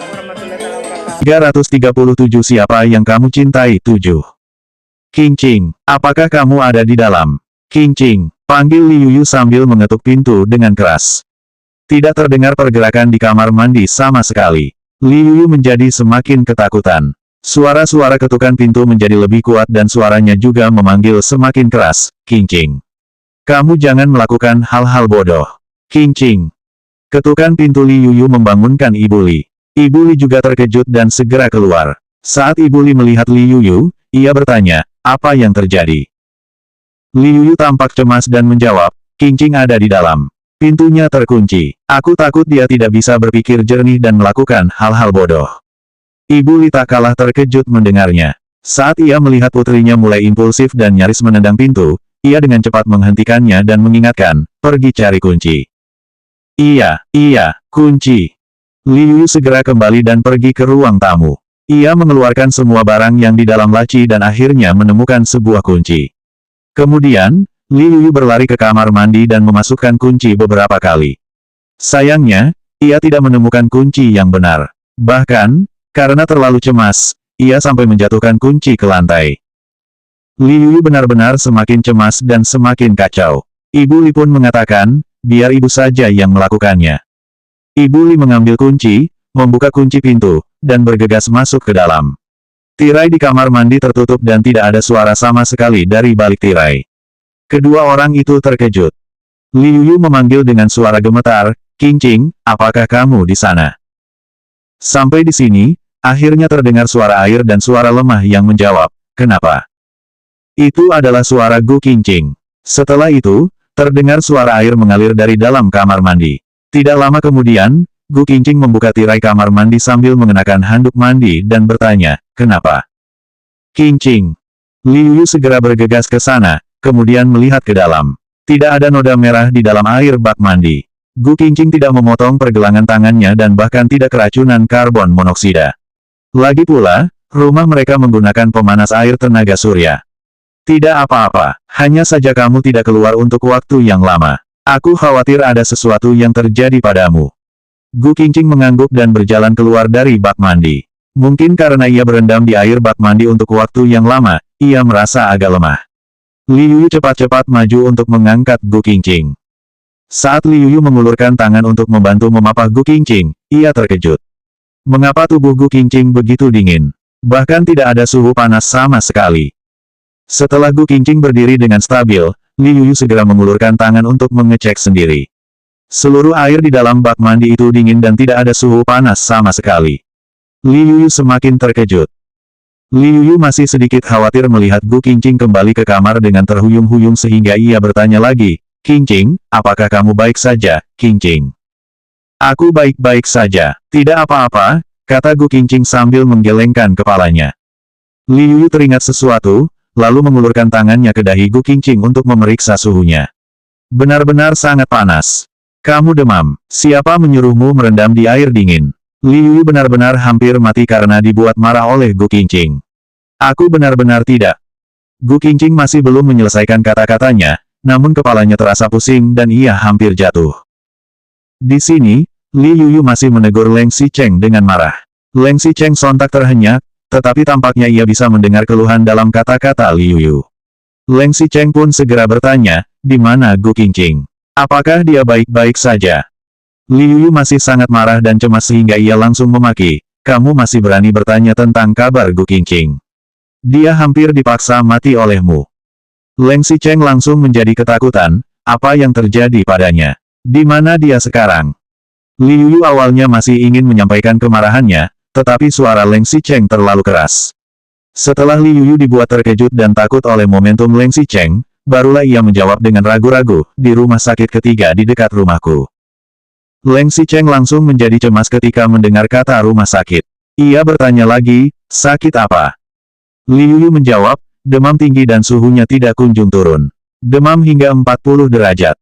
warahmatullahi wabarakatuh. 337 Siapa yang kamu cintai? 7. Qing Qing, apakah kamu ada di dalam? Qing Qing, panggil Li Yuyu sambil mengetuk pintu dengan keras. Tidak terdengar pergerakan di kamar mandi sama sekali. Li Yuyu menjadi semakin ketakutan. Suara-suara ketukan pintu menjadi lebih kuat dan suaranya juga memanggil semakin keras, Qing Qing. Kamu jangan melakukan hal-hal bodoh. Qing Qing. Ketukan pintu Li Yuyu membangunkan Ibu Li. Ibu Li juga terkejut dan segera keluar. Saat Ibu Li melihat Li Yuyu, ia bertanya, apa yang terjadi? Li Yuyu tampak cemas dan menjawab, Qing Qing ada di dalam. Pintunya terkunci. Aku takut dia tidak bisa berpikir jernih dan melakukan hal-hal bodoh. Ibu Li tak kalah terkejut mendengarnya. Saat ia melihat putrinya mulai impulsif dan nyaris menendang pintu, ia dengan cepat menghentikannya dan mengingatkan, pergi cari kunci. Iya, kunci. Li Yuyu segera kembali dan pergi ke ruang tamu. Ia mengeluarkan semua barang yang di dalam laci dan akhirnya menemukan sebuah kunci. Kemudian, Li Yuyu berlari ke kamar mandi dan memasukkan kunci beberapa kali. Sayangnya, ia tidak menemukan kunci yang benar. Bahkan, karena terlalu cemas, ia sampai menjatuhkan kunci ke lantai. Li Yuyu benar-benar semakin cemas dan semakin kacau. Ibu Li pun mengatakan, biar ibu saja yang melakukannya. Ibu Li mengambil kunci, membuka kunci pintu, dan bergegas masuk ke dalam. Tirai di kamar mandi tertutup dan tidak ada suara sama sekali dari balik tirai. Kedua orang itu terkejut. Li Yuyu memanggil dengan suara gemetar, Qing Qing, apakah kamu di sana? Sampai di sini, akhirnya terdengar suara air dan suara lemah yang menjawab, kenapa? Itu adalah suara Gu Qing Qing. Setelah itu, terdengar suara air mengalir dari dalam kamar mandi. Tidak lama kemudian, Gu Qing Qing membuka tirai kamar mandi sambil mengenakan handuk mandi dan bertanya, kenapa? Qing Qing. Li Yuyu segera bergegas ke sana, kemudian melihat ke dalam. Tidak ada noda merah di dalam air bak mandi. Gu Qing Qing tidak memotong pergelangan tangannya dan bahkan tidak keracunan karbon monoksida. Lagi pula, rumah mereka menggunakan pemanas air tenaga surya. Tidak apa-apa, hanya saja kamu tidak keluar untuk waktu yang lama. Aku khawatir ada sesuatu yang terjadi padamu. Gu Qing Qing mengangguk dan berjalan keluar dari bak mandi. Mungkin karena ia berendam di air bak mandi untuk waktu yang lama, ia merasa agak lemah. Li Yuyu cepat-cepat maju untuk mengangkat Gu Qing Qing. Saat Li Yuyu mengulurkan tangan untuk membantu memapah Gu Qing Qing, ia terkejut. Mengapa tubuh Gu Qing Qing begitu dingin? Bahkan tidak ada suhu panas sama sekali. Setelah Gu Qing Qing berdiri dengan stabil, Li Yuyu segera mengulurkan tangan untuk mengecek sendiri. Seluruh air di dalam bak mandi itu dingin dan tidak ada suhu panas sama sekali. Li Yuyu semakin terkejut. Li Yuyu masih sedikit khawatir melihat Gu Qing Qing kembali ke kamar dengan terhuyung-huyung sehingga ia bertanya lagi, Qing Qing, apakah kamu baik saja, Qing Qing? Aku baik-baik saja, tidak apa-apa, kata Gu Qing Qing sambil menggelengkan kepalanya. Li Yuyu teringat sesuatu, lalu mengulurkan tangannya ke dahi Gu Qing Qing untuk memeriksa suhunya. Benar-benar sangat panas. Kamu demam. Siapa menyuruhmu merendam di air dingin? Li Yuyu benar-benar hampir mati karena dibuat marah oleh Gu Qing Qing. Aku benar-benar tidak. Gu Qing Qing masih belum menyelesaikan kata-katanya, namun kepalanya terasa pusing dan ia hampir jatuh. Di sini, Li Yuyu masih menegur Leng Xicheng dengan marah. Leng Xicheng sontak terhenyak, tetapi tampaknya ia bisa mendengar keluhan dalam kata-kata Li Yuyu. Leng Xicheng pun segera bertanya, di mana Gu Qing Qing? Apakah dia baik-baik saja? Li Yuyu masih sangat marah dan cemas sehingga ia langsung memaki, kamu masih berani bertanya tentang kabar Gu Qing Qing? Dia hampir dipaksa mati olehmu. Leng Xicheng langsung menjadi ketakutan, apa yang terjadi padanya? Di mana dia sekarang? Li Yuyu awalnya masih ingin menyampaikan kemarahannya, tetapi suara Leng Xicheng terlalu keras. Setelah Li Yuyu dibuat terkejut dan takut oleh momentum Leng Xicheng, barulah ia menjawab dengan ragu-ragu, di rumah sakit ketiga di dekat rumahku. Leng Xicheng langsung menjadi cemas ketika mendengar kata rumah sakit. Ia bertanya lagi, sakit apa? Li Yuyu menjawab, demam tinggi dan suhunya tidak kunjung turun. Demam hingga 40 derajat.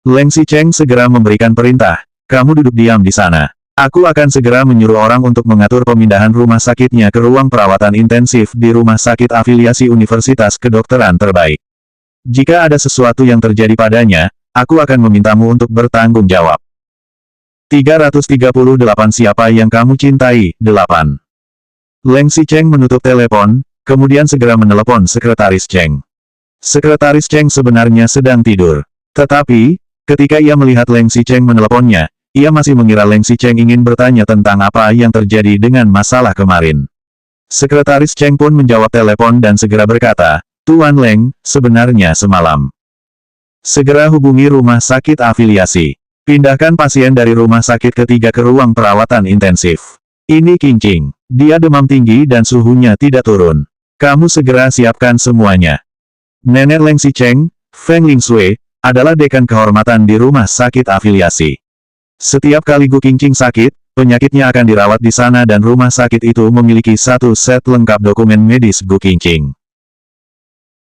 Leng Xicheng segera memberikan perintah, kamu duduk diam di sana. Aku akan segera menyuruh orang untuk mengatur pemindahan rumah sakitnya ke ruang perawatan intensif di rumah sakit afiliasi Universitas Kedokteran terbaik. Jika ada sesuatu yang terjadi padanya, aku akan memintamu untuk bertanggung jawab. 338 Siapa yang kamu cintai? 8. Leng Xicheng menutup telepon, kemudian segera menelepon Sekretaris Cheng. Sekretaris Cheng sebenarnya sedang tidur. Tetapi, ketika ia melihat Leng Xicheng meneleponnya, ia masih mengira Leng Xicheng ingin bertanya tentang apa yang terjadi dengan masalah kemarin. Sekretaris Cheng pun menjawab telepon dan segera berkata, "Tuan Leng, sebenarnya semalam. Segera hubungi rumah sakit afiliasi. Pindahkan pasien dari rumah sakit ketiga ke ruang perawatan intensif. Ini Qing Qing. Dia demam tinggi dan suhunya tidak turun. Kamu segera siapkan semuanya." Nenek Leng Xicheng, Feng Lingsui, adalah dekan kehormatan di rumah sakit afiliasi. Setiap kali Gu Qingqing sakit, penyakitnya akan dirawat di sana dan rumah sakit itu memiliki satu set lengkap dokumen medis Gu Qingqing.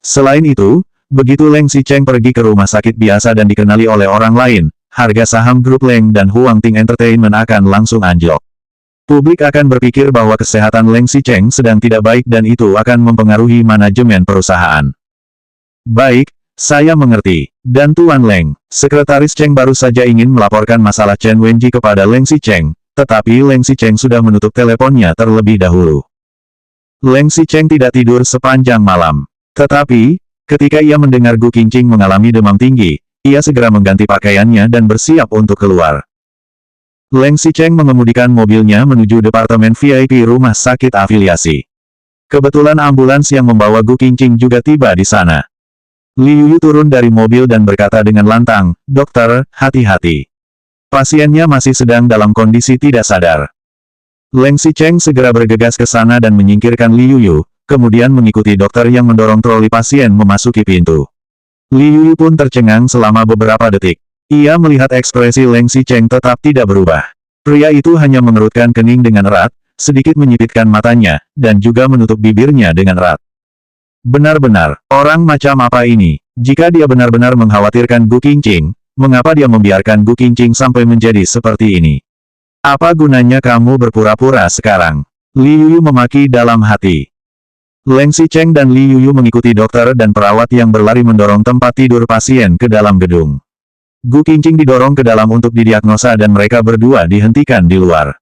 Selain itu, begitu Leng Xicheng pergi ke rumah sakit biasa dan dikenali oleh orang lain, harga saham grup Leng dan Huangting Entertainment akan langsung anjlok. Publik akan berpikir bahwa kesehatan Leng Xicheng sedang tidak baik dan itu akan mempengaruhi manajemen perusahaan. Baik, saya mengerti. Dan Tuan Leng, Sekretaris Cheng baru saja ingin melaporkan masalah Chen Wenji kepada Leng Xicheng, tetapi Leng Xicheng sudah menutup teleponnya terlebih dahulu. Leng Xicheng tidak tidur sepanjang malam. Tetapi, ketika ia mendengar Gu Qingqing mengalami demam tinggi, ia segera mengganti pakaiannya dan bersiap untuk keluar. Leng Xicheng mengemudikan mobilnya menuju departemen VIP rumah sakit afiliasi. Kebetulan ambulans yang membawa Gu Qingqing juga tiba di sana. Li Yuyu turun dari mobil dan berkata dengan lantang, "Dokter, hati-hati. Pasiennya masih sedang dalam kondisi tidak sadar." Leng Xicheng segera bergegas ke sana dan menyingkirkan Li Yuyu, kemudian mengikuti dokter yang mendorong troli pasien memasuki pintu. Li Yuyu pun tercengang selama beberapa detik. Ia melihat ekspresi Leng Xicheng tetap tidak berubah. Pria itu hanya mengerutkan kening dengan erat, sedikit menyipitkan matanya, dan juga menutup bibirnya dengan erat. Benar-benar, orang macam apa ini? Jika dia benar-benar mengkhawatirkan Gu Qingqing, mengapa dia membiarkan Gu Qingqing sampai menjadi seperti ini? Apa gunanya kamu berpura-pura sekarang? Li Yuyu memaki dalam hati. Leng Xicheng dan Li Yuyu mengikuti dokter dan perawat yang berlari mendorong tempat tidur pasien ke dalam gedung. Gu Qingqing didorong ke dalam untuk didiagnosa dan mereka berdua dihentikan di luar.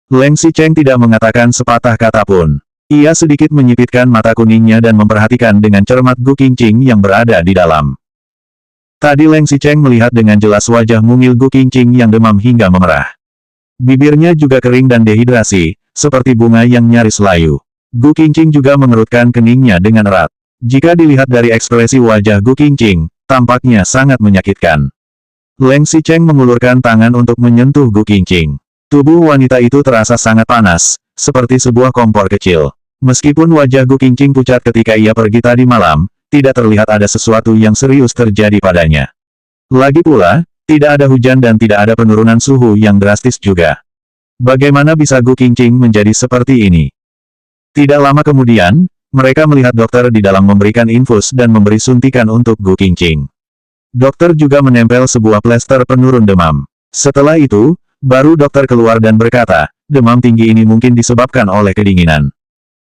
Leng Xicheng tidak mengatakan sepatah kata pun. Ia sedikit menyipitkan mata kuningnya dan memperhatikan dengan cermat Gu Qingqing yang berada di dalam. Tadi Leng Xicheng melihat dengan jelas wajah mungil Gu Qingqing yang demam hingga memerah. Bibirnya juga kering dan dehidrasi, seperti bunga yang nyaris layu. Gu Qingqing juga mengerutkan keningnya dengan erat. Jika dilihat dari ekspresi wajah Gu Qingqing, tampaknya sangat menyakitkan. Leng Xicheng mengulurkan tangan untuk menyentuh Gu Qingqing. Tubuh wanita itu terasa sangat panas, seperti sebuah kompor kecil. Meskipun wajah Gu Qingqing pucat ketika ia pergi tadi malam, tidak terlihat ada sesuatu yang serius terjadi padanya. Lagi pula, tidak ada hujan dan tidak ada penurunan suhu yang drastis juga. Bagaimana bisa Gu Qingqing menjadi seperti ini? Tidak lama kemudian, mereka melihat dokter di dalam memberikan infus dan memberi suntikan untuk Gu Qingqing. Dokter juga menempel sebuah plester penurun demam. Setelah itu, baru dokter keluar dan berkata, demam tinggi ini mungkin disebabkan oleh kedinginan.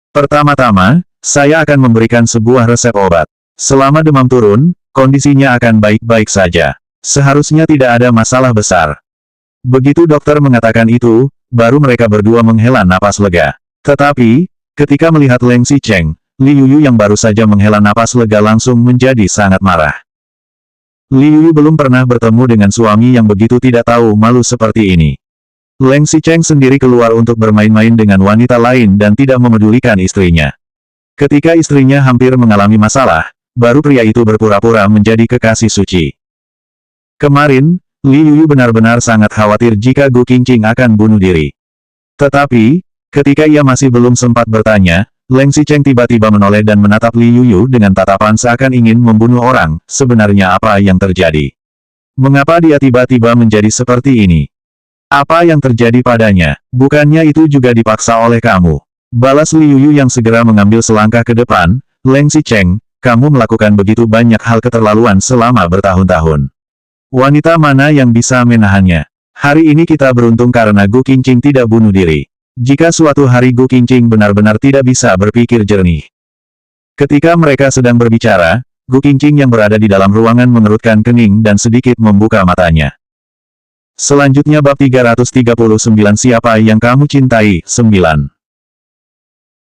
Pertama-tama, saya akan memberikan sebuah resep obat. Selama demam turun, kondisinya akan baik-baik saja. Seharusnya tidak ada masalah besar. Begitu dokter mengatakan itu, baru mereka berdua menghela napas lega. Tetapi, ketika melihat Leng Xicheng, Li Yuyu yang baru saja menghela napas lega langsung menjadi sangat marah. Li Yuyu belum pernah bertemu dengan suami yang begitu tidak tahu malu seperti ini. Leng Xicheng sendiri keluar untuk bermain-main dengan wanita lain dan tidak memedulikan istrinya. Ketika istrinya hampir mengalami masalah, baru pria itu berpura-pura menjadi kekasih suci. Kemarin, Li Yuyu benar-benar sangat khawatir jika Gu Qingqing akan bunuh diri. Tetapi, ketika ia masih belum sempat bertanya, Leng Xicheng tiba-tiba menoleh dan menatap Li Yuyu dengan tatapan seakan ingin membunuh orang. Sebenarnya apa yang terjadi? Mengapa dia tiba-tiba menjadi seperti ini? Apa yang terjadi padanya? Bukannya itu juga dipaksa oleh kamu? Balas Li Yuyu yang segera mengambil selangkah ke depan. Leng Xicheng, kamu melakukan begitu banyak hal keterlaluan selama bertahun-tahun. Wanita mana yang bisa menahannya? Hari ini kita beruntung karena Gu Qingqing tidak bunuh diri. Jika suatu hari Gu Qingqing benar-benar tidak bisa berpikir jernih. Ketika mereka sedang berbicara, Gu Qingqing yang berada di dalam ruangan mengerutkan kening dan sedikit membuka matanya. Selanjutnya bab 339 siapa yang kamu cintai, 9.